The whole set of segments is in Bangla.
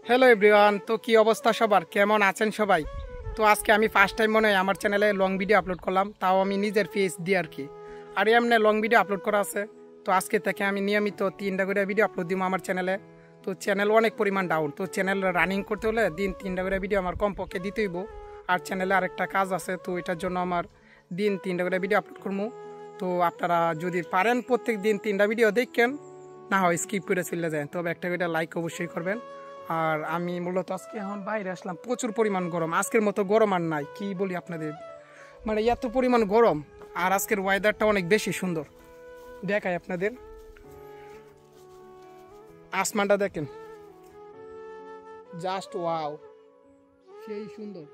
হ্যালো এভরিওয়ান, তো কি অবস্থা সবার, কেমন আছেন সবাই? তো আজকে আমি ফার্স্ট টাইম মনে হয় আমার চ্যানেলে লং ভিডিও আপলোড করলাম, তাও আমি নিজের ফেস দিয়ে আর কি। আর এমনি লং ভিডিও আপলোড করা আছে। তো আজকে থেকে আমি নিয়মিত 3টা করে ভিডিও আপলোড দিব আমার চ্যানেলে। তো চ্যানেল অনেক পরিমাণ ডাউন, তো চ্যানেল রানিং করতে হলে দিন 3টা করে ভিডিও আমার কমপক্ষে দিতে হইব। আর চ্যানেলে আরেকটা কাজ আছে, তো এটার জন্য আমার দিন 3টা করে ভিডিও আপলোড করবো। তো আপনারা যদি পারেন প্রত্যেক দিন 3টা ভিডিও দেখেন, না হয় স্কিপ করে চলে যায়, তবে একটা করে লাইক অবশ্যই করবেন। আর আমি মূলত আজকে এখন বাইরে আসলাম, প্রচুর পরিমাণ গরম, আজকের মতো গরম আর নাই, কি বলি আপনাদের, মানে এত পরিমাণ গরম। আর আজকের ওয়েদারটা অনেক বেশি সুন্দর, দেখাই আপনাদের, আসমানটা দেখেন, জাস্ট ওয়াও, সেই সুন্দর।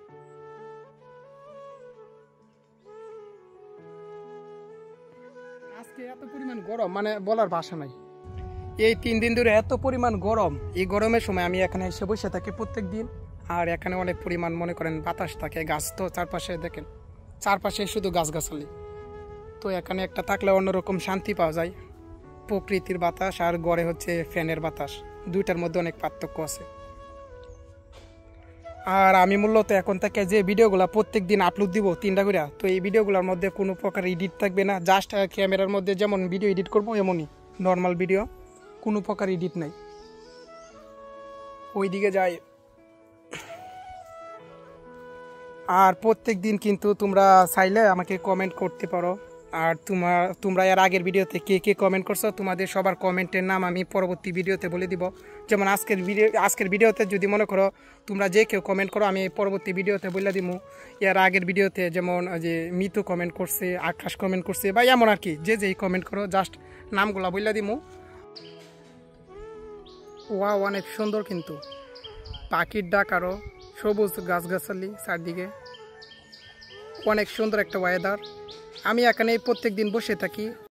আজকে এত পরিমাণ গরম, মানে বলার ভাষা নাই। এই 3 দিন ধরে এত পরিমাণ গরম, এই গরমের সময় আমি এখানে এসে বসে থাকি প্রত্যেক দিন। আর এখানে অনেক পরিমাণ মনে করেন বাতাস থাকে, গাছ তো চারপাশে দেখেন, চারপাশে শুধু গাছগাছালি। তো এখানে একটা থাকলে অন্যরকম শান্তি পাওয়া যায়। প্রকৃতির বাতাস আর গড়ে হচ্ছে ফ্যানের বাতাস, দুইটার মধ্যে অনেক পার্থক্য আছে। আর আমি মূলত এখন থেকে যে ভিডিওগুলো প্রত্যেক দিন আপলোড দিব 3টা করে, তো এই ভিডিওগুলোর মধ্যে কোনো প্রকার এডিট থাকবে না, জাস্ট ক্যামেরার মধ্যে যেমন ভিডিও এডিট করবো এমনই নর্মাল ভিডিও, কোনো প্রকার এডিট নাই। ওইদিকে যাই। আর প্রত্যেক দিন কিন্তু তোমরা চাইলে আমাকে কমেন্ট করতে পারো। আর তোমরা এর আগের ভিডিওতে কে কে কমেন্ট করছো, তোমাদের সবার কমেন্টের নাম আমি পরবর্তী ভিডিওতে বলে দিব। যেমন আজকের ভিডিওতে যদি মনে করো তোমরা যে কেউ কমেন্ট করো, আমি পরবর্তী ভিডিওতে বলে দিব। এর আগের ভিডিওতে যেমন যে মিতু কমেন্ট করছে, আকাশ কমেন্ট করছে, বা এমন আর কি, যে যেই কমেন্ট করো জাস্ট নামগুলো বলে দিব। ওয়া অনেক সুন্দর, কিন্তু পাখির ডাক আরও, সবুজ গাছগাছালি চারদিকে, অনেক সুন্দর একটা ওয়েদার। আমি এখানে প্রত্যেক দিন বসে থাকি।